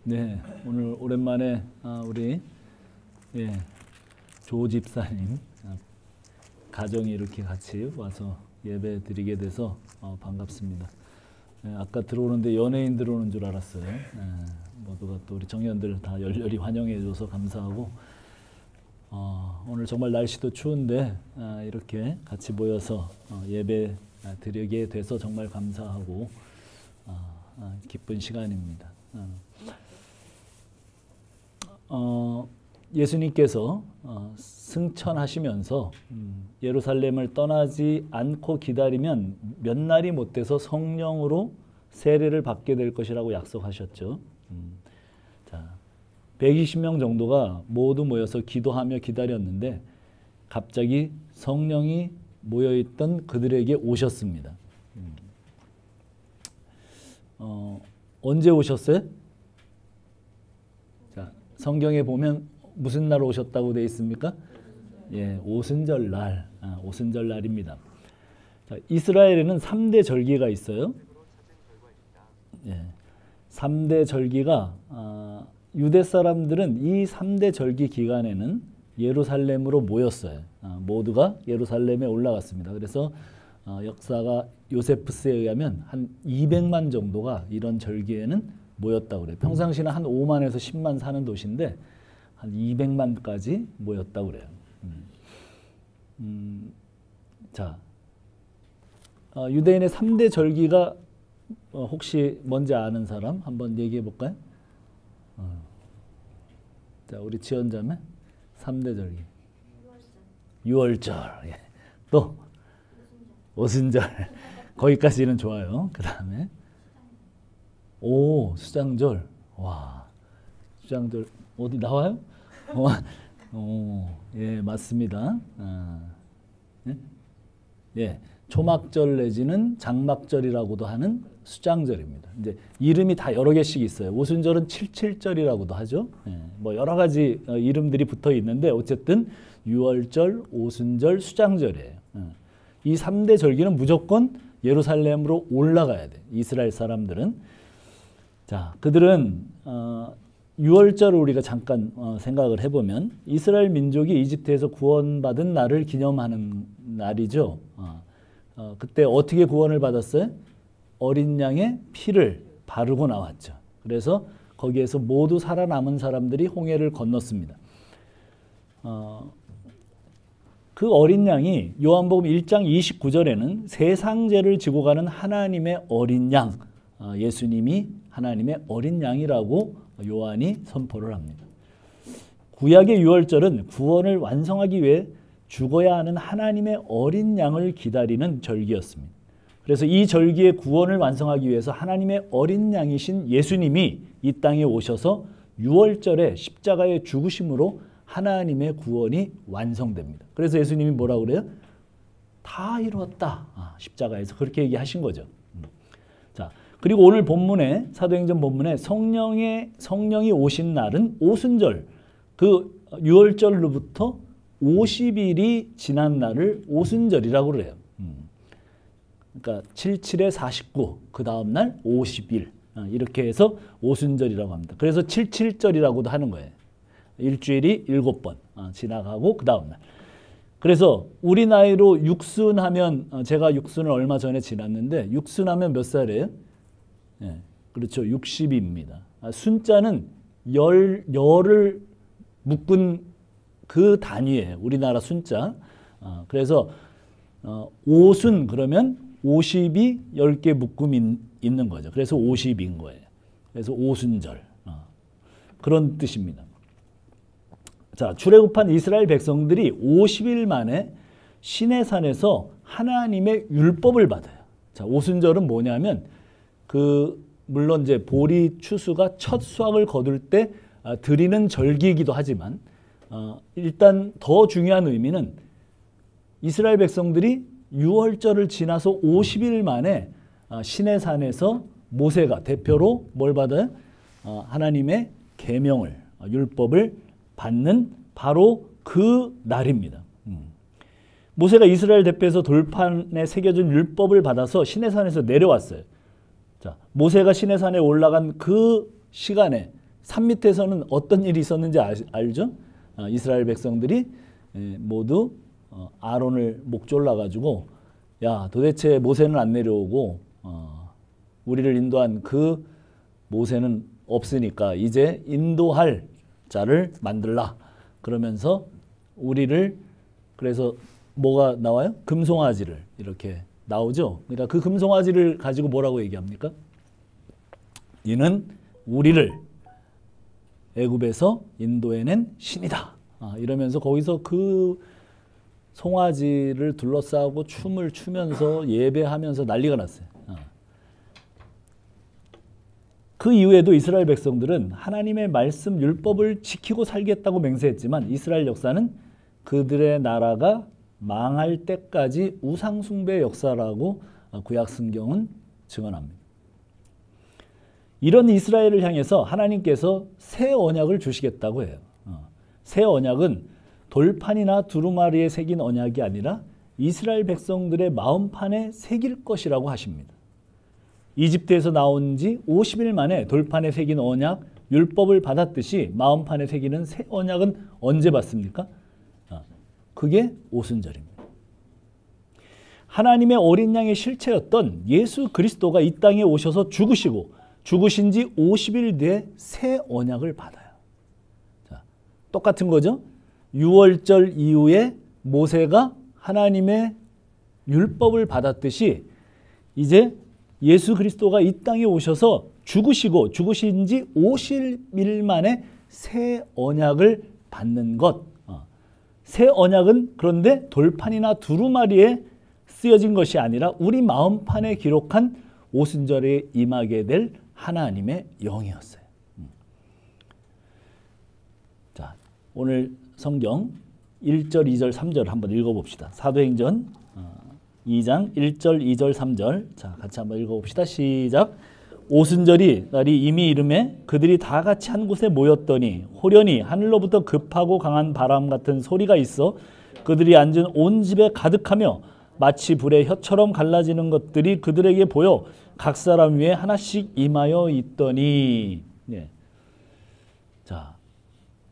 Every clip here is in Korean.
네, 오늘 오랜만에 우리 조 집사님 가정이 이렇게 같이 와서 예배 드리게 돼서 반갑습니다. 아까 들어오는데 연예인 들어오는 줄 알았어요. 모두가 또 우리 청년들 다 열렬히 환영해 줘서 감사하고, 오늘 정말 날씨도 추운데 이렇게 같이 모여서 예배 드리게 돼서 정말 감사하고 기쁜 시간입니다. 예수님께서 승천하시면서 예루살렘을 떠나지 않고 기다리면 몇 날이 못 돼서 성령으로 세례를 받게 될 것이라고 약속하셨죠. 자, 120명 정도가 모두 모여서 기도하며 기다렸는데 갑자기 성령이 모여있던 그들에게 오셨습니다. 언제 오셨어요? 자, 성경에 보면 무슨 날 오셨다고 되어 있습니까? 예, 오순절 날, 오순절 날입니다. 자, 이스라엘에는 3대 절기가 있어요. 예, 3대 절기가 유대 사람들은 이 3대 절기 기간에는 예루살렘으로 모였어요. 모두가 예루살렘에 올라갔습니다. 그래서 역사가 요세푸스에 의하면 한 200만 정도가 이런 절기에는 모였다고 그래요. 평상시는 한 5만에서 10만 사는 도시인데 한 200만까지 모였다고 그래요. 자, 유대인의 3대 절기가 혹시 뭔지 아는 사람 한번 얘기해 볼까요? 자, 우리 지연자매 3대 절기. 유월절. 예. 또 오순절. 거기까지는 좋아요. 그 다음에 수장절. 와, 수장절 어디 나와요? 예, 맞습니다. 예, 초막절 내지는 장막절이라고도 하는 수장절입니다. 이제 이름이 다 여러 개씩 있어요. 오순절은 칠칠절이라고도 하죠. 예, 뭐 여러 가지 이름들이 붙어 있는데 어쨌든 유월절, 오순절, 수장절이에요. 이 3대 절기는 무조건 예루살렘으로 올라가야 돼. 이스라엘 사람들은. 자, 그들은 6월절을 우리가 잠깐 생각을 해보면 이스라엘 민족이 이집트에서 구원받은 날을 기념하는 날이죠. 그때 어떻게 구원을 받았어요? 어린 양의 피를 바르고 나왔죠. 그래서 거기에서 모두 살아남은 사람들이 홍해를 건넜습니다. 그 어린 양이 요한복음 1장 29절에는 세상 죄를 지고 가는 하나님의 어린 양, 예수님이 하나님의 어린 양이라고 요한이 선포를 합니다. 구약의 유월절은 구원을 완성하기 위해 죽어야 하는 하나님의 어린 양을 기다리는 절기였습니다. 그래서 이 절기의 구원을 완성하기 위해서 하나님의 어린 양이신 예수님이 이 땅에 오셔서 유월절에 십자가의 죽으심으로 하나님의 구원이 완성됩니다. 그래서 예수님이 뭐라고 그래요? 다 이루었다. 십자가에서 그렇게 얘기하신 거죠. 자, 그리고 오늘 본문에 사도행전 본문에 성령이 오신 날은 오순절, 그 유월절로부터 50일이 지난 날을 오순절이라고 그래요. 그러니까 77에 49, 그 다음 날 50일 이렇게 해서 오순절이라고 합니다. 그래서 77절이라고도 하는 거예요. 일주일이 7번 지나가고 그 다음 날. 그래서 우리 나이로 육순하면, 제가 육순을 얼마 전에 지났는데 육순하면 몇 살이에요? 예, 그렇죠. 60입니다. 순자는 열을 묶은 그 단위예요. 우리나라 순자. 그래서 오순 그러면 50이 10개 묶음이 있는 거죠. 그래서 50인 거예요. 그래서 오순절. 그런 뜻입니다. 자, 출애굽한 이스라엘 백성들이 50일 만에 시내산에서 하나님의 율법을 받아요. 자, 오순절은 뭐냐면 물론 이제 보리 추수가 첫 수확을 거둘 때 드리는 절기이기도 하지만 일단 더 중요한 의미는 이스라엘 백성들이 유월절을 지나서 50일 만에 시내산에서 모세가 대표로 뭘 받아요? 하나님의 계명을, 율법을 받는 바로 그 날입니다. 모세가 이스라엘 대표에서 돌판에 새겨진 율법을 받아서 시내산에서 내려왔어요. 자, 모세가 시내산에 올라간 그 시간에 산 밑에서는 어떤 일이 있었는지 알죠? 이스라엘 백성들이 모두 아론을 목 졸라가지고 야, 도대체 모세는 안 내려오고 우리를 인도한 그 모세는 없으니까 이제 인도할 자를 만들라. 그러면서 우리를, 그래서 뭐가 나와요? 금송아지를 이렇게 나오죠. 그러니까 그 금송아지를 가지고 뭐라고 얘기합니까? 이는 우리를 애굽에서 인도해낸 신이다. 이러면서 거기서 그 송아지를 둘러싸고 춤을 추면서 예배하면서 난리가 났어요. 그 이후에도 이스라엘 백성들은 하나님의 말씀 율법을 지키고 살겠다고 맹세했지만 이스라엘 역사는 그들의 나라가 망할 때까지 우상 숭배의 역사라고 구약 성경은 증언합니다. 이런 이스라엘을 향해서 하나님께서 새 언약을 주시겠다고 해요. 새 언약은 돌판이나 두루마리에 새긴 언약이 아니라 이스라엘 백성들의 마음판에 새길 것이라고 하십니다. 이집트에서 나온 지 50일 만에 돌판에 새긴 언약, 율법을 받았듯이 마음판에 새기는 새 언약은 언제 받습니까? 그게 오순절입니다. 하나님의 어린 양의 실체였던 예수 그리스도가 이 땅에 오셔서 죽으시고 죽으신 지 50일 뒤에 새 언약을 받아요. 자, 똑같은 거죠. 유월절 이후에 모세가 하나님의 율법을 받았듯이 이제 예수 그리스도가 이 땅에 오셔서 죽으시고 죽으신 지 50일 만에 새 언약을 받는 것. 새 언약은 그런데 돌판이나 두루마리에 쓰여진 것이 아니라 우리 마음판에 기록한 오순절에 임하게 될 하나님의 영이었어요. 자, 오늘 성경 1절, 2절, 3절 한번 읽어봅시다. 사도행전 2장 1절, 2절, 3절. 자, 같이 한번 읽어봅시다. 시작. 오순절이 날이 이미 이르매 그들이 다 같이 한 곳에 모였더니 호련히 하늘로부터 급하고 강한 바람 같은 소리가 있어 그들이 앉은 온 집에 가득하며 마치 불의 혀처럼 갈라지는 것들이 그들에게 보여 각 사람 위에 하나씩 임하여 있더니. 네. 자,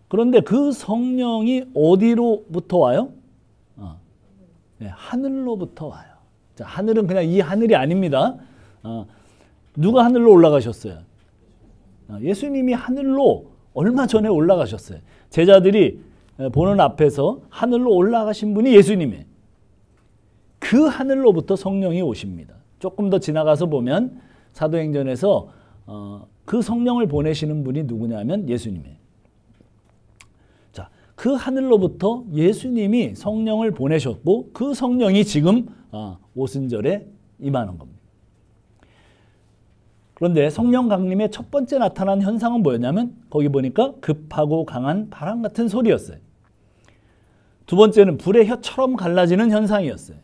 그런데 그 성령이 어디로부터 와요? 네, 하늘로부터 와요. 자, 하늘은 그냥 이 하늘이 아닙니다. 누가 하늘로 올라가셨어요? 예수님이 하늘로 얼마 전에 올라가셨어요. 제자들이 보는 앞에서 하늘로 올라가신 분이 예수님이에요. 그 하늘로부터 성령이 오십니다. 조금 더 지나가서 보면 사도행전에서 그 성령을 보내시는 분이 누구냐면 예수님이에요. 자, 그 하늘로부터 예수님이 성령을 보내셨고 그 성령이 지금 오순절에 임하는 겁니다. 그런데 성령 강림의 첫 번째 나타난 현상은 뭐였냐면 거기 보니까 급하고 강한 바람 같은 소리였어요. 두 번째는 불의 혀처럼 갈라지는 현상이었어요.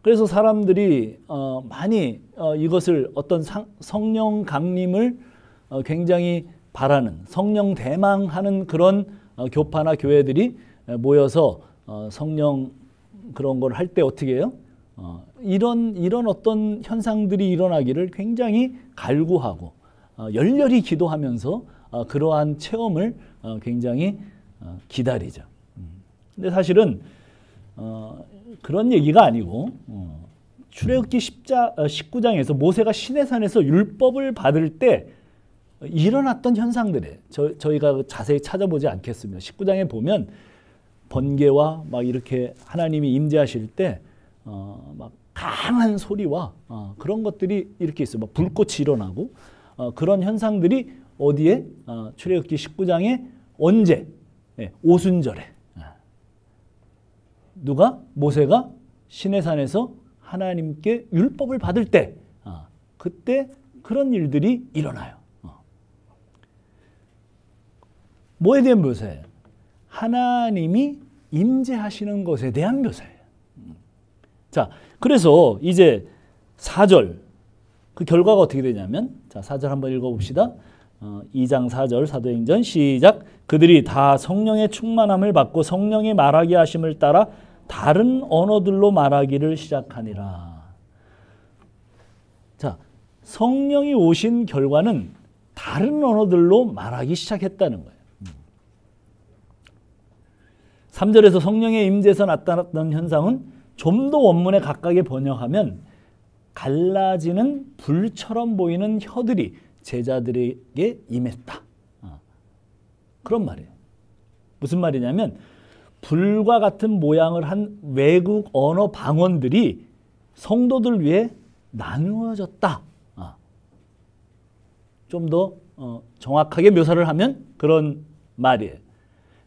그래서 사람들이 많이 이것을 어떤 성령 강림을 굉장히 바라는, 성령 대망하는 그런 교파나 교회들이 모여서 성령 그런 걸 할 때 어떻게 해요? 이런 어떤 현상들이 일어나기를 굉장히 갈구하고 열렬히 기도하면서 그러한 체험을 굉장히 기다리죠. 근데 사실은 그런 얘기가 아니고 출애굽기 19장에서 모세가 시내산에서 율법을 받을 때 일어났던 현상들이에요. 저희가 자세히 찾아보지 않겠습니다. 19장에 보면 번개와 막 이렇게 하나님이 임재하실 때 막 강한 소리와 그런 것들이 이렇게 있어요. 막 불꽃이 일어나고 그런 현상들이 어디에? 출애굽기 19장에 언제? 네, 오순절에. 누가? 모세가 시내산에서 하나님께 율법을 받을 때 그때 그런 일들이 일어나요. 뭐에 대한 묘사예요? 하나님이 임재하시는 것에 대한 묘사예요. 자, 그래서 이제 4절 그 결과가 어떻게 되냐면 자, 4절 한번 읽어봅시다. 2장 4절 사도행전 시작. 그들이 다 성령의 충만함을 받고 성령의 말하게 하심을 따라 다른 언어들로 말하기를 시작하니라. 자, 성령이 오신 결과는 다른 언어들로 말하기 시작했다는 거예요. 3절에서 성령의 임재에서 나타났던 현상은 좀 더 원문에 가깝게 번역하면 갈라지는 불처럼 보이는 혀들이 제자들에게 임했다. 그런 말이에요. 무슨 말이냐면 불과 같은 모양을 한 외국 언어 방언들이 성도들 위해 나누어졌다. 좀 더 정확하게 묘사를 하면 그런 말이에요.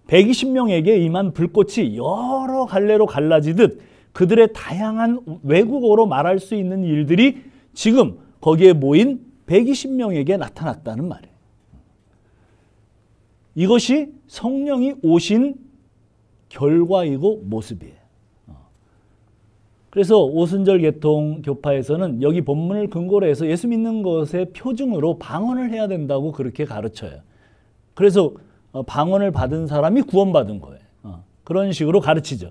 120명에게 임한 불꽃이 여러 갈래로 갈라지듯 그들의 다양한 외국어로 말할 수 있는 일들이 지금 거기에 모인 120명에게 나타났다는 말이에요. 이것이 성령이 오신 결과이고 모습이에요. 그래서 오순절 계통 교파에서는 여기 본문을 근거로 해서 예수 믿는 것의 표징으로 방언을 해야 된다고 그렇게 가르쳐요. 그래서 방언을 받은 사람이 구원받은 거예요. 그런 식으로 가르치죠.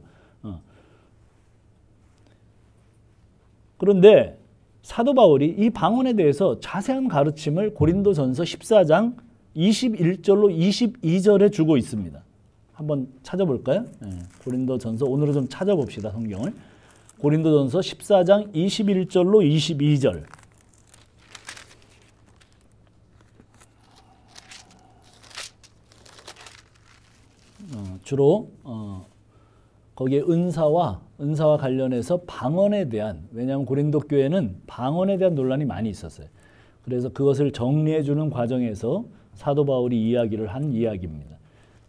그런데 사도 바울이 이 방언에 대해서 자세한 가르침을 고린도전서 14장 21절로 22절에 주고 있습니다. 한번 찾아볼까요? 고린도전서 오늘은 좀 찾아봅시다. 성경을. 고린도전서 14장 21절로 22절. 주로 거기에 은사와 관련해서 방언에 대한, 왜냐하면 고린도 교회는 방언에 대한 논란이 많이 있었어요. 그래서 그것을 정리해 주는 과정에서 사도 바울이 이야기를 한 이야기입니다.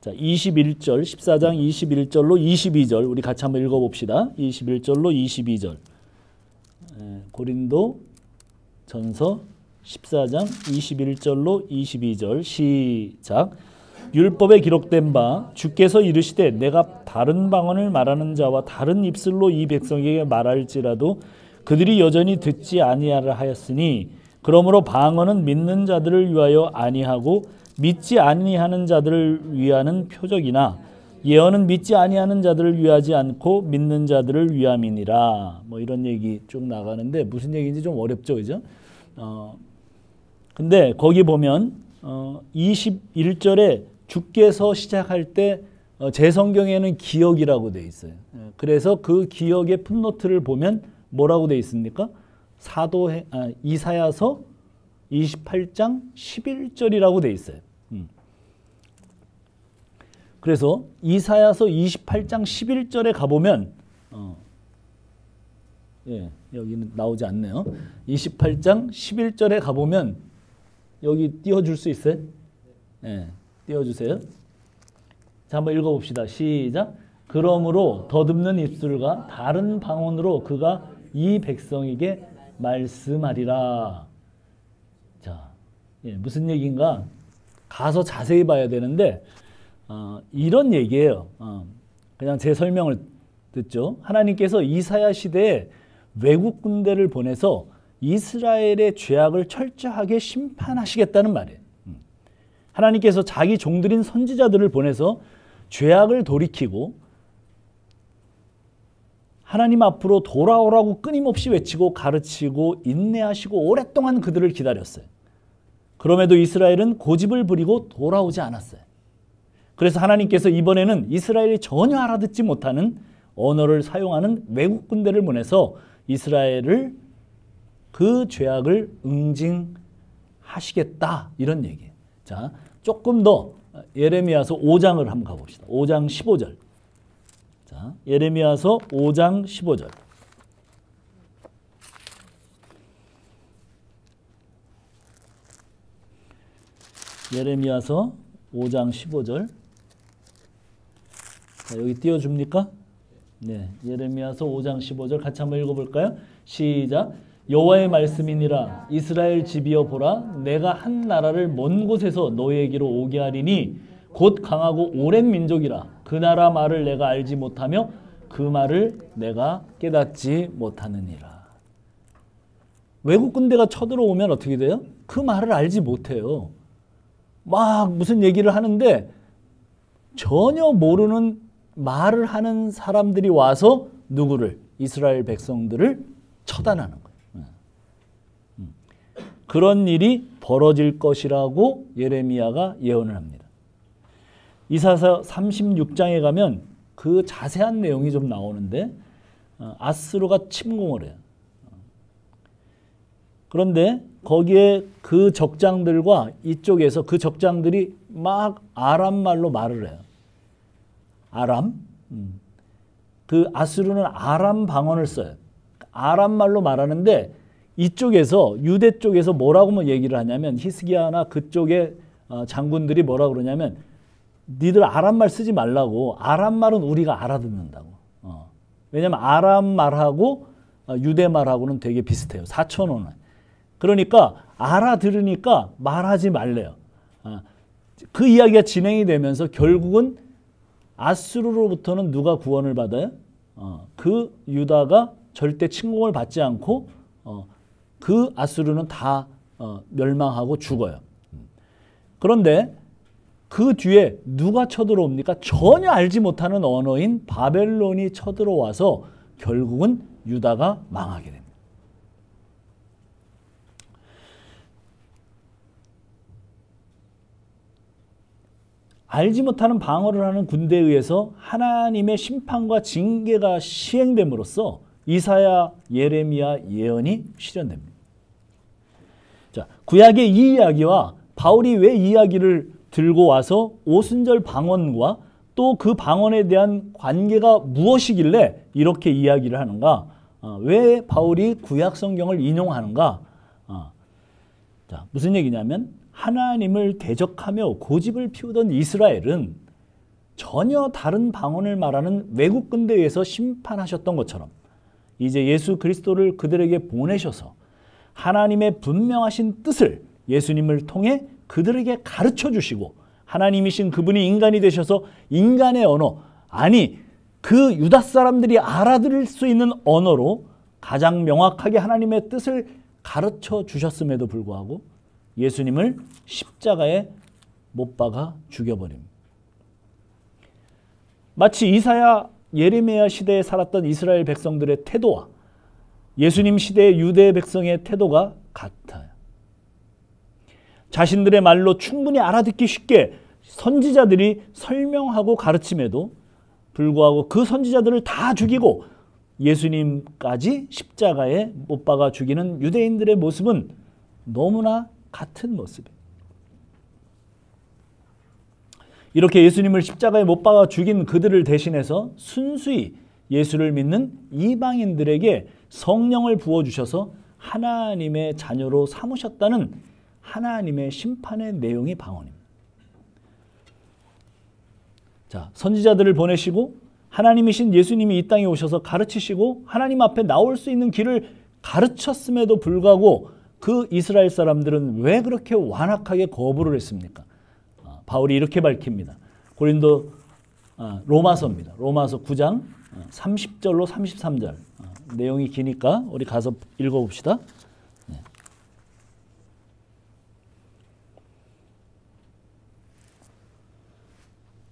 자, 21절, 14장 21절로 22절 우리 같이 한번 읽어봅시다. 21절로 22절. 고린도 전서 14장 21절로 22절 시작. 율법에 기록된 바 주께서 이르시되 내가 다른 방언을 말하는 자와 다른 입술로 이 백성에게 말할지라도 그들이 여전히 듣지 아니하라 하였으니 그러므로 방언은 믿는 자들을 위하여 아니하고 믿지 아니하는 자들을 위하는 표적이나 예언은 믿지 아니하는 자들을 위하지 않고 믿는 자들을 위함이니라. 뭐 이런 얘기 쭉 나가는데 무슨 얘기인지 좀 어렵죠, 그죠? 근데 거기 보면 21절에 주께서 시작할 때 제 성경에는 기억이라고 돼 있어요. 그래서 그 기억의 풋노트를 보면 뭐라고 돼 있습니까? 이사야서 28장 11절이라고 돼 있어요. 그래서 이사야서 28장 11절에 가보면 여기는 나오지 않네요. 28장 11절에 가보면 여기 띄워줄 수 있어요? 띄워주세요. 자, 한번 읽어봅시다. 시작. 그러므로 더듬는 입술과 다른 방언으로 그가 이 백성에게 말씀하리라. 자, 무슨 얘기인가? 가서 자세히 봐야 되는데 이런 얘기예요. 그냥 제 설명을 듣죠. 하나님께서 이사야 시대에 외국 군대를 보내서 이스라엘의 죄악을 철저하게 심판하시겠다는 말이에요. 하나님께서 자기 종들인 선지자들을 보내서 죄악을 돌이키고 하나님 앞으로 돌아오라고 끊임없이 외치고 가르치고 인내하시고 오랫동안 그들을 기다렸어요. 그럼에도 이스라엘은 고집을 부리고 돌아오지 않았어요. 그래서 하나님께서 이번에는 이스라엘이 전혀 알아듣지 못하는 언어를 사용하는 외국 군대를 보내서 이스라엘을 그 죄악을 응징하시겠다, 이런 얘기예요. 자, 조금 더 예레미야서 5장을 한번 가봅시다. 5장 15절. 자, 예레미야서 5장 15절. 예레미야서 5장 15절. 자, 여기 띄워줍니까? 네, 예레미야서 5장 15절 같이 한번 읽어볼까요? 시작. 여호와의 말씀이니라. 이스라엘 집이여 보라, 내가 한 나라를 먼 곳에서 너희에게로 오게 하리니 곧 강하고 오랜 민족이라. 그 나라 말을 내가 알지 못하며 그 말을 내가 깨닫지 못하느니라. 외국 군대가 쳐들어오면 어떻게 돼요? 그 말을 알지 못해요. 막 무슨 얘기를 하는데 전혀 모르는 말을 하는 사람들이 와서 누구를? 이스라엘 백성들을 처단하는 거예요. 그런 일이 벌어질 것이라고 예레미야가 예언을 합니다. 이사야 36장에 가면 그 자세한 내용이 좀 나오는데 아스루가 침공을 해요. 그런데 거기에 그 적장들과 이쪽에서 그 적장들이 막 아람말로 말을 해요. 아람? 그 아스루는 아람 방언을 써요. 아람말로 말하는데 이쪽에서 유대 쪽에서 뭐라고 얘기를 하냐면 히스기야나 그쪽의 장군들이 뭐라 그러냐면 니들 아람말 쓰지 말라고. 아람말은 우리가 알아듣는다고. 왜냐하면 아람말하고 유대말하고는 되게 비슷해요. 사촌어는. 그러니까 알아들으니까 말하지 말래요. 그 이야기가 진행이 되면서 결국은 아수르로부터는 누가 구원을 받아요? 그 유다가 절대 침공을 받지 않고 그 아수르는 다 멸망하고 죽어요. 그런데 그 뒤에 누가 쳐들어옵니까? 전혀 알지 못하는 언어인 바벨론이 쳐들어와서 결국은 유다가 망하게 됩니다. 알지 못하는 방어를 하는 군대에 의해서 하나님의 심판과 징계가 시행됨으로써 이사야, 예레미야 예언이 실현됩니다. 자, 구약의 이 이야기와 바울이 왜 이 이야기를 들고 와서 오순절 방언과 또 그 방언에 대한 관계가 무엇이길래 이렇게 이야기를 하는가? 왜 바울이 구약 성경을 인용하는가? 자, 무슨 얘기냐면 하나님을 대적하며 고집을 피우던 이스라엘은 전혀 다른 방언을 말하는 외국 군대에 의해서 심판하셨던 것처럼 이제 예수 그리스도를 그들에게 보내셔서 하나님의 분명하신 뜻을 예수님을 통해 그들에게 가르쳐 주시고 하나님이신 그분이 인간이 되셔서 인간의 언어, 아니 그 유다 사람들이 알아들을 수 있는 언어로 가장 명확하게 하나님의 뜻을 가르쳐 주셨음에도 불구하고 예수님을 십자가에 못 박아 죽여버립니다. 마치 이사야, 예레미야 시대에 살았던 이스라엘 백성들의 태도와 예수님 시대의 유대 백성의 태도가 같아요. 자신들의 말로 충분히 알아듣기 쉽게 선지자들이 설명하고 가르침에도 불구하고 그 선지자들을 다 죽이고 예수님까지 십자가에 못 박아 죽이는 유대인들의 모습은 너무나 같은 모습이에요. 이렇게 예수님을 십자가에 못 박아 죽인 그들을 대신해서 순수히 예수를 믿는 이방인들에게 성령을 부어주셔서 하나님의 자녀로 삼으셨다는 하나님의 심판의 내용이 방언입니다. 자, 선지자들을 보내시고 하나님이신 예수님이 이 땅에 오셔서 가르치시고 하나님 앞에 나올 수 있는 길을 가르쳤음에도 불구하고 그 이스라엘 사람들은 왜 그렇게 완악하게 거부를 했습니까? 바울이 이렇게 밝힙니다. 로마서입니다. 로마서 9장 30절로 33절. 내용이 기니까 우리 가서 읽어봅시다. 네.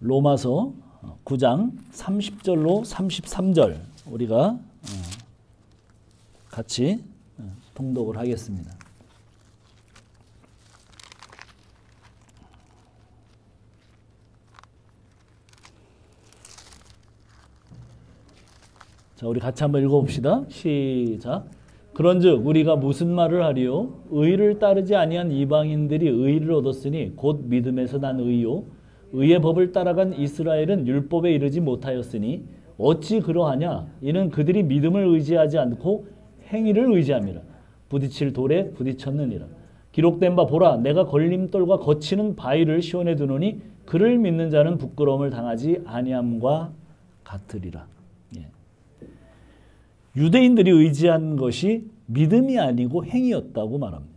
로마서 9장 30절로 33절 우리가 같이 통독을 하겠습니다. 자, 우리 같이 한번 읽어봅시다. 시작. 그런즉 우리가 무슨 말을 하리요? 의를 따르지 아니한 이방인들이 의를 얻었으니 곧 믿음에서 난 의요. 의의 법을 따라간 이스라엘은 율법에 이르지 못하였으니 어찌 그러하냐? 이는 그들이 믿음을 의지하지 않고 행위를 의지함이라. 부딪힐 돌에 부딪혔느니라. 기록된 바 보라, 내가 걸림돌과 거치는 바위를 시온에 두노니 그를 믿는 자는 부끄러움을 당하지 아니함과 같으리라. 예. 유대인들이 의지한 것이 믿음이 아니고 행위였다고 말합니다.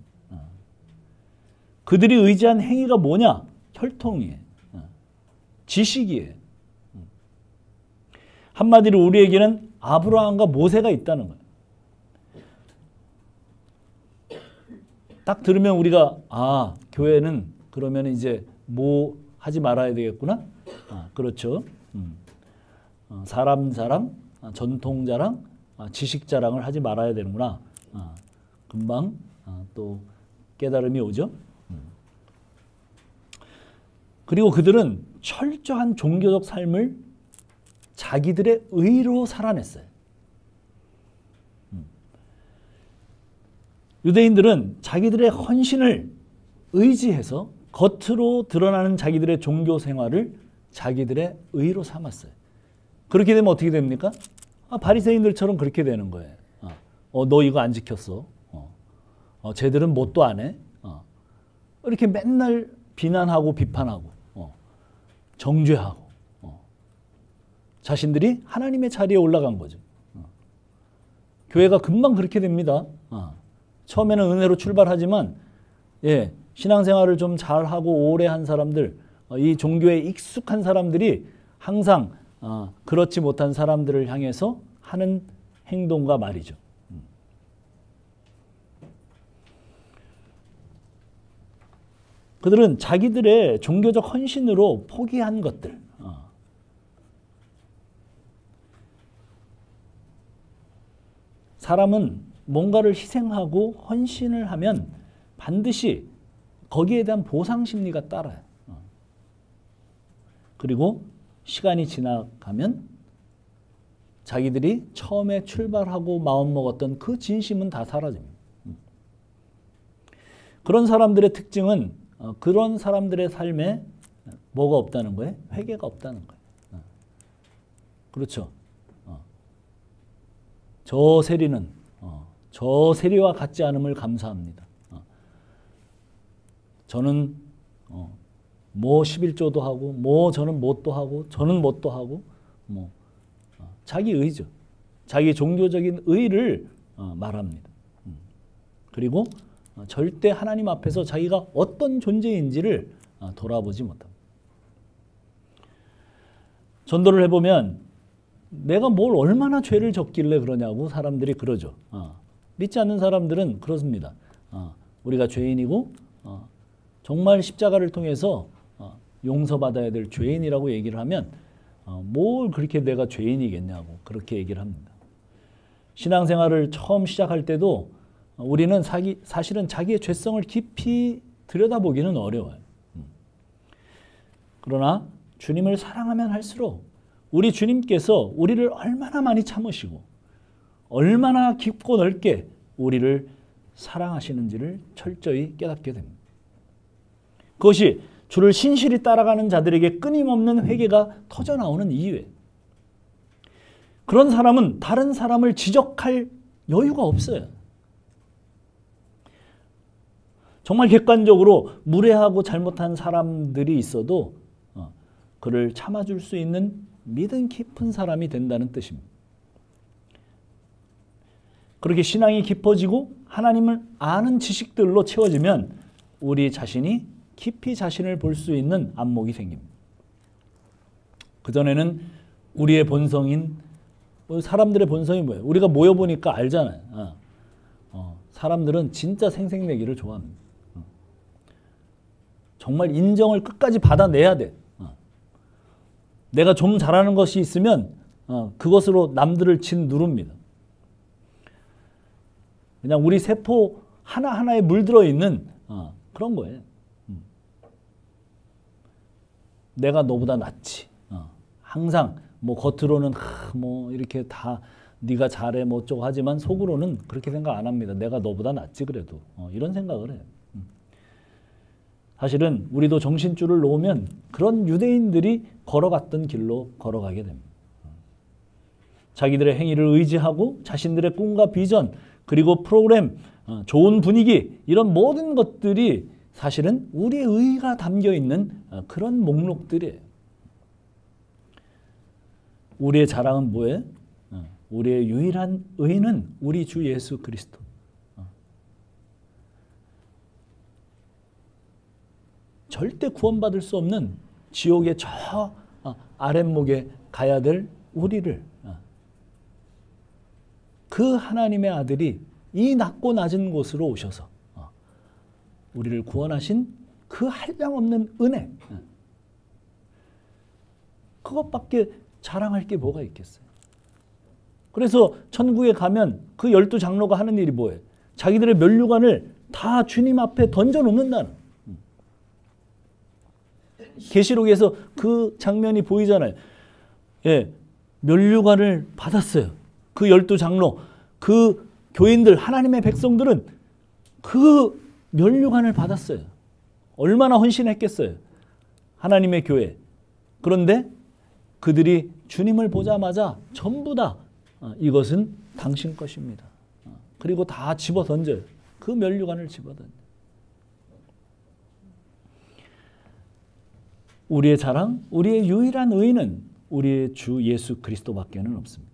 그들이 의지한 행위가 뭐냐? 혈통이에요. 지식이에요. 한마디로 우리에게는 아브라함과 모세가 있다는 거예요. 딱 들으면 우리가 교회는 그러면 이제 뭐 하지 말아야 되겠구나. 그렇죠. 사람 자랑, 전통 자랑, 지식 자랑을 하지 말아야 되는구나. 금방 또 깨달음이 오죠. 그리고 그들은 철저한 종교적 삶을 자기들의 의로 살아냈어요. 유대인들은 자기들의 헌신을 의지해서 겉으로 드러나는 자기들의 종교 생활을 자기들의 의로 삼았어요. 그렇게 되면 어떻게 됩니까? 바리새인들처럼 그렇게 되는 거예요. 너 이거 안 지켰어. 쟤들은 뭣도 안 해. 이렇게 맨날 비난하고 비판하고 정죄하고 자신들이 하나님의 자리에 올라간 거죠. 교회가 금방 그렇게 됩니다. 처음에는 은혜로 출발하지만 신앙생활을 좀 잘하고 오래 한 사람들, 이 종교에 익숙한 사람들이 항상 그렇지 못한 사람들을 향해서 하는 행동과 말이죠. 그들은 자기들의 종교적 헌신으로 포기한 것들, 사람은 뭔가를 희생하고 헌신을 하면 반드시 거기에 대한 보상 심리가 따라요. 그리고 시간이 지나가면 자기들이 처음에 출발하고 마음먹었던 그 진심은 다 사라집니다. 그런 사람들의 특징은 그런 사람들의 삶에 뭐가 없다는 거예요? 회개가 없다는 거예요. 그렇죠. 저 세리는 저 세리와 같지 않음을 감사합니다. 저는 뭐 11조도 하고 뭐 저는 뭣도 하고 저는 뭣도 하고 자기 의죠. 자기 종교적인 의를 말합니다. 그리고 절대 하나님 앞에서 자기가 어떤 존재인지를 돌아보지 못합니다. 전도를 해보면 내가 뭘 얼마나 죄를 졌길래 그러냐고 사람들이 그러죠. 믿지 않는 사람들은 그렇습니다. 우리가 죄인이고 정말 십자가를 통해서 용서받아야 될 죄인이라고 얘기를 하면 뭘 그렇게 내가 죄인이겠냐고 그렇게 얘기를 합니다. 신앙생활을 처음 시작할 때도 우리는 사실은 자기의 죄성을 깊이 들여다보기는 어려워요. 그러나 주님을 사랑하면 할수록 우리 주님께서 우리를 얼마나 많이 참으시고 얼마나 깊고 넓게 우리를 사랑하시는지를 철저히 깨닫게 됩니다. 그것이 주를 신실히 따라가는 자들에게 끊임없는 회개가 터져나오는 이유예요. 그런 사람은 다른 사람을 지적할 여유가 없어요. 정말 객관적으로 무례하고 잘못한 사람들이 있어도 그를 참아줄 수 있는 믿음 깊은 사람이 된다는 뜻입니다. 그렇게 신앙이 깊어지고 하나님을 아는 지식들로 채워지면 우리 자신이 깊이 자신을 볼 수 있는 안목이 생깁니다. 그전에는 우리의 본성인 사람들의 본성이 뭐예요? 우리가 모여보니까 알잖아요. 사람들은 진짜 생색내기를 좋아합니다. 정말 인정을 끝까지 받아내야 돼. 내가 좀 잘하는 것이 있으면 그것으로 남들을 짓누릅니다. 그냥 우리 세포 하나하나에 물들어 있는 그런 거예요. 내가 너보다 낫지. 항상 뭐 겉으로는 뭐 이렇게 다 네가 잘해 뭐 어쩌고 하지만 속으로는 그렇게 생각 안 합니다. 내가 너보다 낫지 그래도. 이런 생각을 해요. 사실은 우리도 정신줄을 놓으면 그런 유대인들이 걸어갔던 길로 걸어가게 됩니다. 자기들의 행위를 의지하고 자신들의 꿈과 비전 그리고 프로그램, 좋은 분위기 이런 모든 것들이 사실은 우리의 의가 담겨있는 그런 목록들이에요. 우리의 자랑은 뭐예요? 우리의 유일한 의는 우리 주 예수 그리스도. 절대 구원받을 수 없는 지옥의 저 아랫목에 가야 될 우리를 그 하나님의 아들이 이 낮고 낮은 곳으로 오셔서 우리를 구원하신 그 한량없는 은혜, 그것밖에 자랑할 게 뭐가 있겠어요. 그래서 천국에 가면 그 12 장로가 하는 일이 뭐예요? 자기들의 면류관을 다 주님 앞에 던져놓는다는. 계시록에서 그 장면이 보이잖아요. 예, 면류관을 받았어요. 그 12장로, 그 교인들, 하나님의 백성들은 그 면류관을 받았어요. 얼마나 헌신했겠어요. 하나님의 교회. 그런데 그들이 주님을 보자마자 전부 다 이것은 당신 것입니다. 그리고 다 집어 던져요. 그 면류관을 집어 던져요. 우리의 자랑, 우리의 유일한 의인은 우리의 주 예수 그리스도밖에는 없습니다.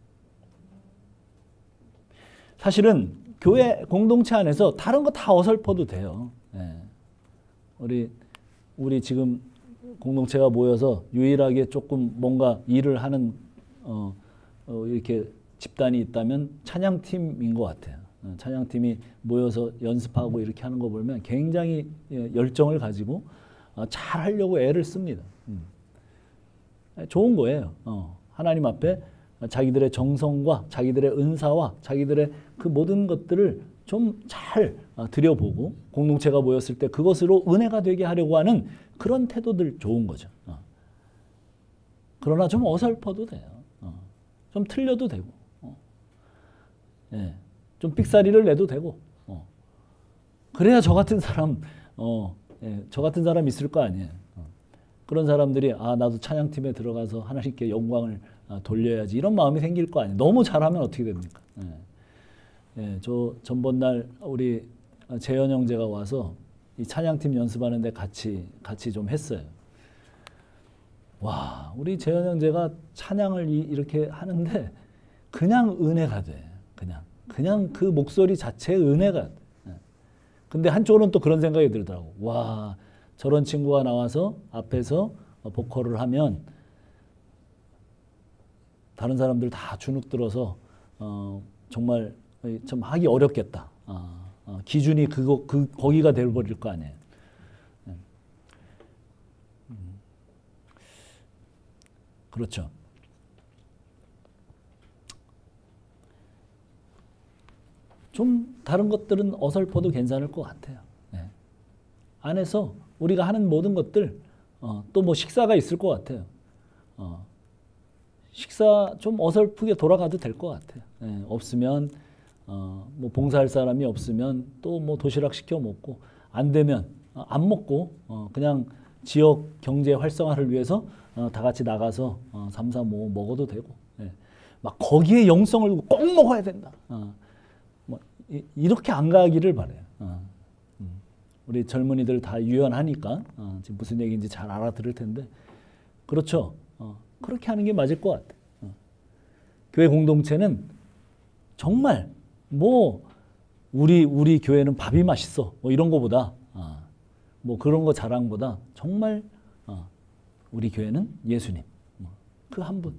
사실은 교회 공동체 안에서 다른 거 다 어설퍼도 돼요. 예. 우리 지금 공동체가 모여서 유일하게 조금 뭔가 일을 하는 이렇게 집단이 있다면 찬양팀인 것 같아요. 찬양팀이 모여서 연습하고 이렇게 하는 거 보면 굉장히 열정을 가지고 잘 하려고 애를 씁니다. 좋은 거예요. 하나님 앞에 자기들의 정성과 자기들의 은사와 자기들의 그 모든 것들을 좀 잘 들여보고 공동체가 모였을 때 그것으로 은혜가 되게 하려고 하는 그런 태도들 좋은 거죠. 그러나 좀 어설퍼도 돼요. 좀 틀려도 되고, 예, 좀 삑사리를 내도 되고, 그래야 저 같은 사람, 예, 저 같은 사람 있을 거 아니에요. 그런 사람들이 나도 찬양팀에 들어가서 하나님께 영광을 돌려야지 이런 마음이 생길 거 아니에요. 너무 잘하면 어떻게 됩니까? 예, 저 전번날 우리 재현 형제가 와서 이 찬양팀 연습하는데 같이 좀 했어요. 와, 우리 재현 형제가 찬양을 이렇게 하는데 그냥 은혜가 돼. 그냥 그 목소리 자체의 은혜가 돼. 근데 한쪽으로는 또 그런 생각이 들더라고. 와, 저런 친구가 나와서 앞에서 보컬을 하면 다른 사람들 다 주눅 들어서 정말 좀 하기 어렵겠다. 기준이 거기가 돼버릴 거 아니에요. 그렇죠. 좀 다른 것들은 어설퍼도 괜찮을 것 같아요. 네. 안에서 우리가 하는 모든 것들 또 뭐 식사가 있을 것 같아요. 식사 좀 어설프게 돌아가도 될 것 같아요. 네. 없으면 뭐 봉사할 사람이 없으면 또 뭐 도시락 시켜 먹고 안 되면 안 먹고 그냥 지역 경제 활성화를 위해서 다 같이 나가서 3, 4, 5 먹어도 되고 네. 막 거기에 영성을 꼭 먹어야 된다. 뭐 이렇게 안 가기를 바래요. 우리 젊은이들 다 유연하니까 지금 무슨 얘기인지 잘 알아들을 텐데 그렇죠. 그렇게 하는 게 맞을 것 같아요. 교회 공동체는 정말 뭐 우리 교회는 밥이 맛있어 뭐 이런 거보다 뭐 그런 거 자랑보다 정말 우리 교회는 예수님 그 한 분.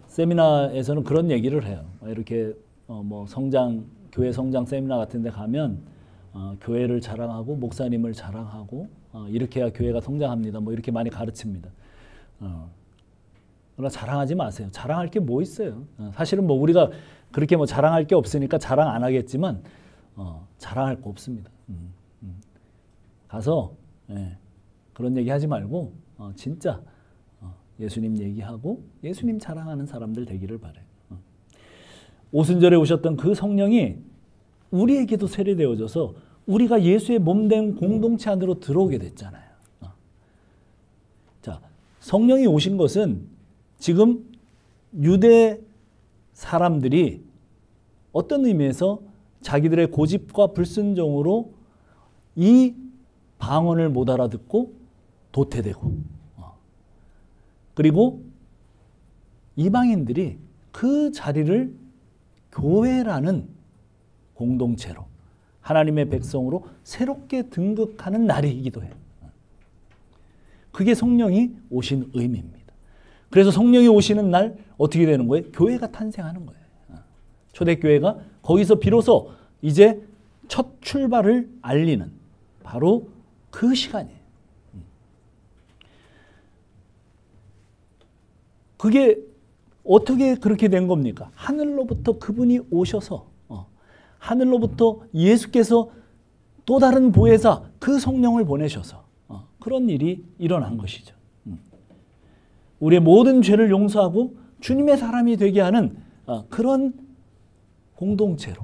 세미나에서는 그런 얘기를 해요. 이렇게 뭐 교회 성장 세미나 같은 데 가면 교회를 자랑하고 목사님을 자랑하고 이렇게 해야 교회가 성장합니다. 뭐 이렇게 많이 가르칩니다. 그러나 자랑하지 마세요. 자랑할 게 뭐 있어요. 사실은 뭐 우리가 그렇게 뭐 자랑할 게 없으니까 자랑 안 하겠지만 자랑할 거 없습니다. 가서 그런 얘기 하지 말고 진짜 예수님 얘기하고 예수님 자랑하는 사람들 되기를 바라요. 오순절에 오셨던 그 성령이 우리에게도 세례되어져서 우리가 예수의 몸된 공동체 안으로 들어오게 됐잖아요. 자, 성령이 오신 것은 지금 유대 사람들이 어떤 의미에서 자기들의 고집과 불순종으로 이 방언을 못 알아듣고 도태되고 그리고 이방인들이 그 자리를 교회라는 공동체로 하나님의 백성으로 새롭게 등극하는 날이기도 해요. 그게 성령이 오신 의미입니다. 그래서 성령이 오시는 날 어떻게 되는 거예요? 교회가 탄생하는 거예요. 초대교회가 거기서 비로소 이제 첫 출발을 알리는 바로 그 시간이에요. 그게 어떻게 그렇게 된 겁니까? 하늘로부터 그분이 오셔서 하늘로부터 예수께서 또 다른 보혜사 그 성령을 보내셔서 그런 일이 일어난 것이죠. 우리의 모든 죄를 용서하고 주님의 사람이 되게 하는 그런 공동체로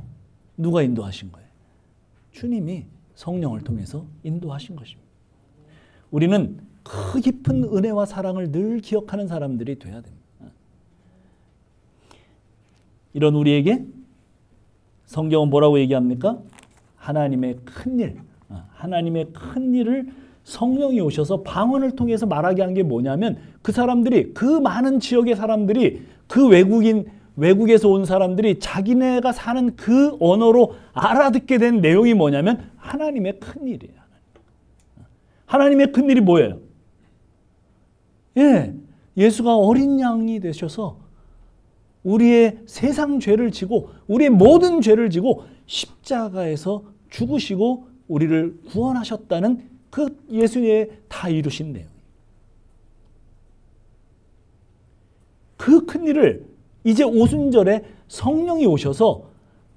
누가 인도하신 거예요? 주님이 성령을 통해서 인도하신 것입니다. 우리는 그 깊은 은혜와 사랑을 늘 기억하는 사람들이 돼야 됩니다. 이런 우리에게 성경은 뭐라고 얘기합니까? 하나님의 큰일, 하나님의 큰일을 성령이 오셔서 방언을 통해서 말하게 한 게 뭐냐면 그 사람들이, 그 많은 지역의 사람들이, 그 외국에서 온 사람들이 자기네가 사는 그 언어로 알아듣게 된 내용이 뭐냐면 하나님의 큰일이에요. 하나님의 큰일이 뭐예요? 예수가 어린 양이 되셔서 우리의 세상 죄를 지고 우리의 모든 죄를 지고 십자가에서 죽으시고 우리를 구원하셨다는 그 예수님의 다 이루신 내용. 그 큰일을 이제 오순절에 성령이 오셔서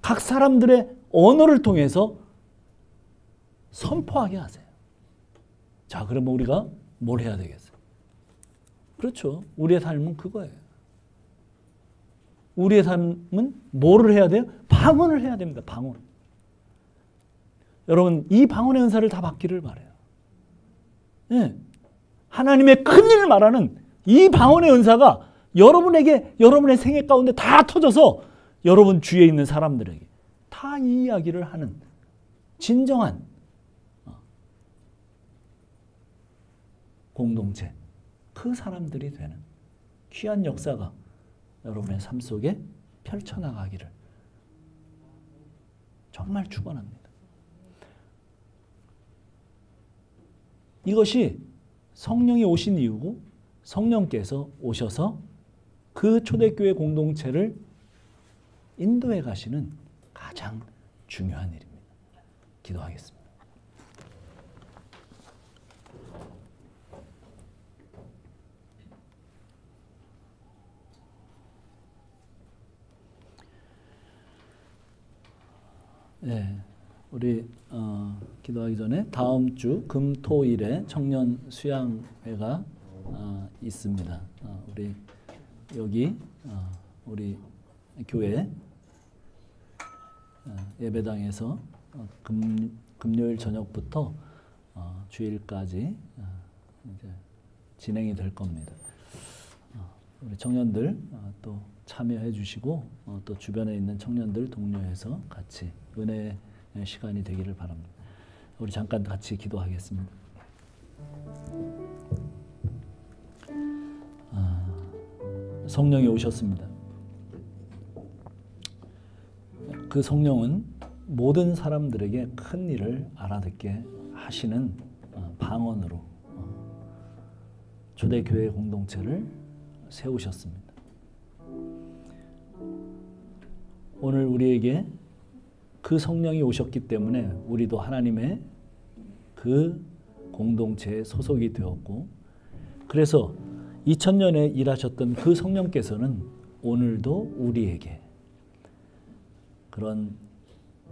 각 사람들의 언어를 통해서 선포하게 하세요. 자, 그러면 우리가 뭘 해야 되겠어요? 그렇죠. 우리의 삶은 그거예요. 우리의 삶은 뭐를 해야 돼요? 방언을 해야 됩니다. 방언. 여러분, 이 방언의 은사를 다 받기를 바라요. 하나님의 큰일을 말하는 이 방언의 은사가 여러분에게, 여러분의 생애 가운데 다 터져서 여러분 주위에 있는 사람들에게 다 이 이야기를 하는 진정한 공동체, 그 사람들이 되는 귀한 역사가 여러분의 삶 속에 펼쳐나가기를 정말 축원합니다. 이것이 성령이 오신 이유고 성령께서 오셔서 그 초대교회 공동체를 인도해 가시는 가장 중요한 일입니다. 기도하겠습니다. 네, 우리 기도하기 전에 다음 주 금토일에 청년 수양회가 있습니다. 우리 여기 우리 교회 예배당에서 금요일 저녁부터 주일까지 이제 진행이 될 겁니다. 우리 청년들 또 참여해 주시고 또 주변에 있는 청년들 독려해서 같이 은혜의 시간이 되기를 바랍니다. 우리 잠깐 같이 기도하겠습니다. 성령이 오셨습니다. 그 성령은 모든 사람들에게 큰 일을 알아듣게 하시는 방언으로 초대교회 공동체를 세우셨습니다. 오늘 우리에게 그 성령이 오셨기 때문에 우리도 하나님의 그 공동체에 소속이 되었고, 그래서 2000년에 일하셨던 그 성령께서는 오늘도 우리에게 그런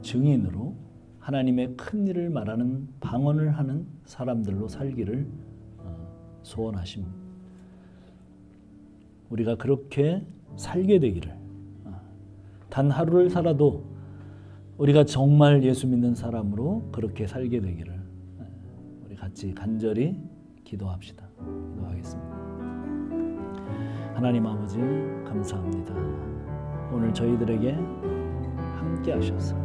증인으로 하나님의 큰 일을 말하는 방언을 하는 사람들로 살기를 소원하십니다. 우리가 그렇게 살게 되기를, 단 하루를 살아도 우리가 정말 예수 믿는 사람으로 그렇게 살게 되기를 우리 같이 간절히 기도합시다. 기도하겠습니다. 하나님 아버지 감사합니다. 오늘 저희들에게 함께 하셔서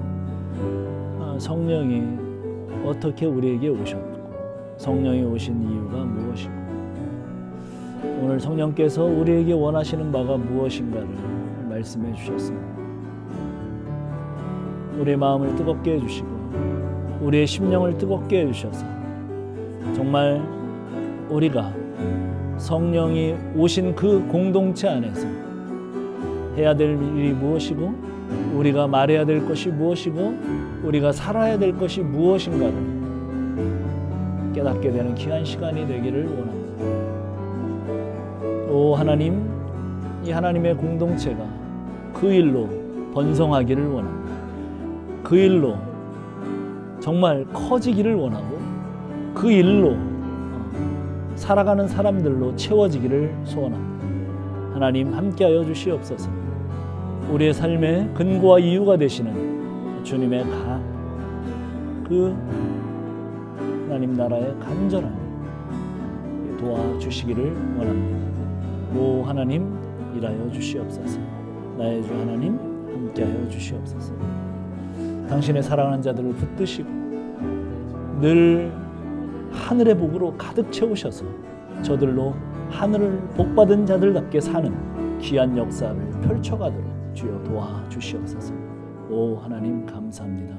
성령이 어떻게 우리에게 오셨고 성령이 오신 이유가 무엇이고 오늘 성령께서 우리에게 원하시는 바가 무엇인가를 말씀해 주셨습니다. 우리의 마음을 뜨겁게 해주시고 우리의 심령을 뜨겁게 해주셔서 정말 우리가 성령이 오신 그 공동체 안에서 해야 될 일이 무엇이고 우리가 말해야 될 것이 무엇이고 우리가 살아야 될 것이 무엇인가를 깨닫게 되는 귀한 시간이 되기를 원합니다. 오 하나님, 이 하나님의 공동체가 그 일로 번성하기를 원합니다. 그 일로 정말 커지기를 원하고 그 일로 살아가는 사람들로 채워지기를 소원합니다. 하나님 함께하여 주시옵소서. 우리의 삶의 근거와 이유가 되시는 주님의 그 하나님 나라의 간절함 도와주시기를 원합니다. 오 하나님 일하여 주시옵소서. 나의 주 하나님 함께하여 주시옵소서. 당신의 사랑하는 자들을 붙드시고 늘 하늘의 복으로 가득 채우셔서 저들로 하늘을 복받은 자들답게 사는 귀한 역사를 펼쳐가도록 주여 도와주시옵소서. 오 하나님 감사합니다.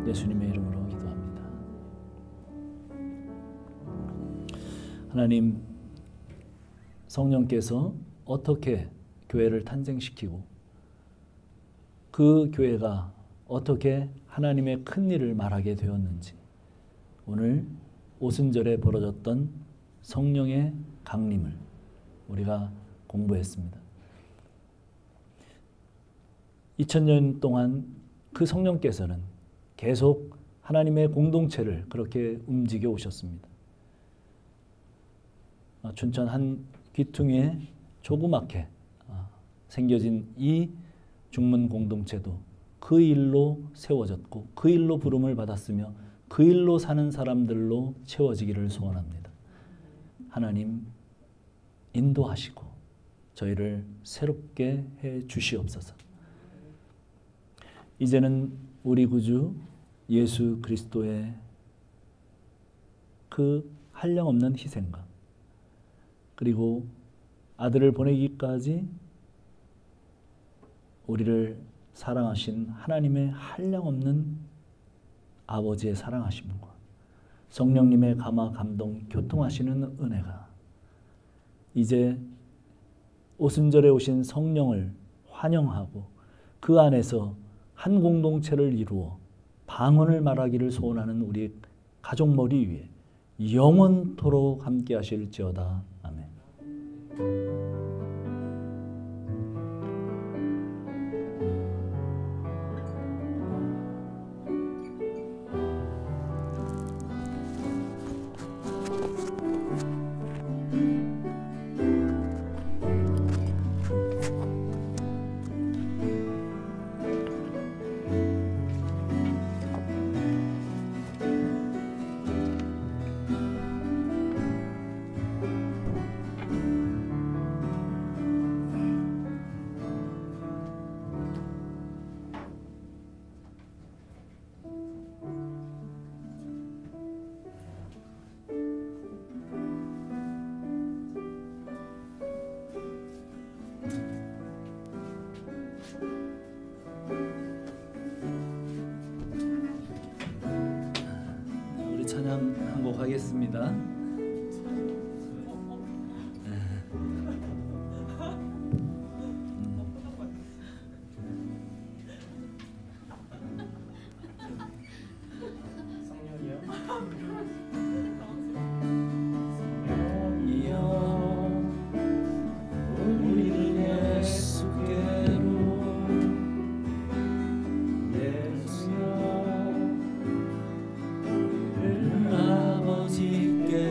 예수님의 이름으로 기도합니다. 하나님, 성령께서 어떻게 교회를 탄생시키고 그 교회가 어떻게 하나님의 큰 일을 말하게 되었는지 오늘 오순절에 벌어졌던 성령의 강림을 우리가 공부했습니다. 2000년 동안 그 성령께서는 계속 하나님의 공동체를 그렇게 움직여 오셨습니다. 춘천 한 귀퉁이에 조그맣게 생겨진 이 중문 공동체도 그 일로 세워졌고 그 일로 부름을 받았으며 그 일로 사는 사람들로 채워지기를 소원합니다. 하나님 인도하시고 저희를 새롭게 해 주시옵소서. 이제는 우리 구주 예수 그리스도의 그 한량없는 희생과 그리고 아들을 보내기까지 우리를 사랑하신 하나님의 한량없는 아버지의 사랑하심과 성령님의 감화 감동 교통하시는 은혜가 이제 오순절에 오신 성령을 환영하고 그 안에서 한 공동체를 이루어 방언을 말하기를 소원하는 우리 가족 머리 위에 영원토록 함께 하실지어다. 아멘. 찬양 한 곡 하겠습니다. 아버지께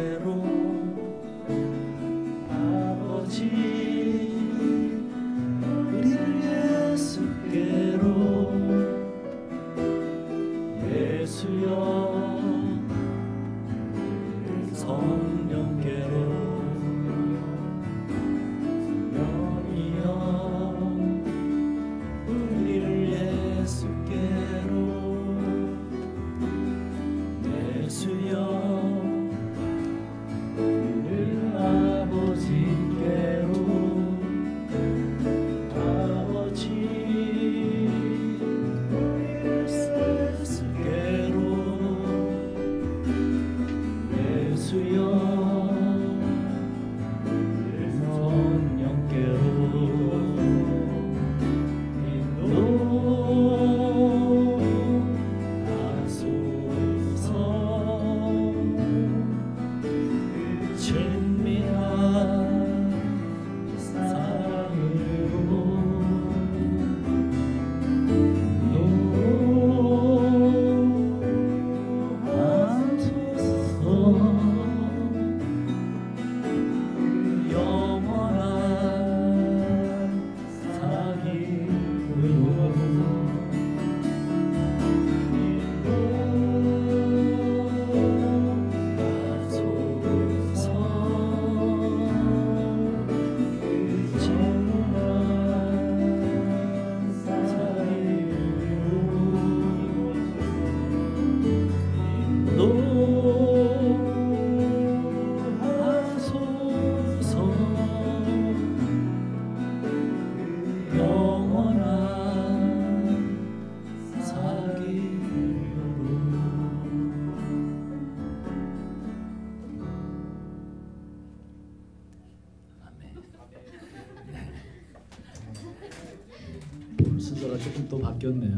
순서가 조금 또 바뀌었네요.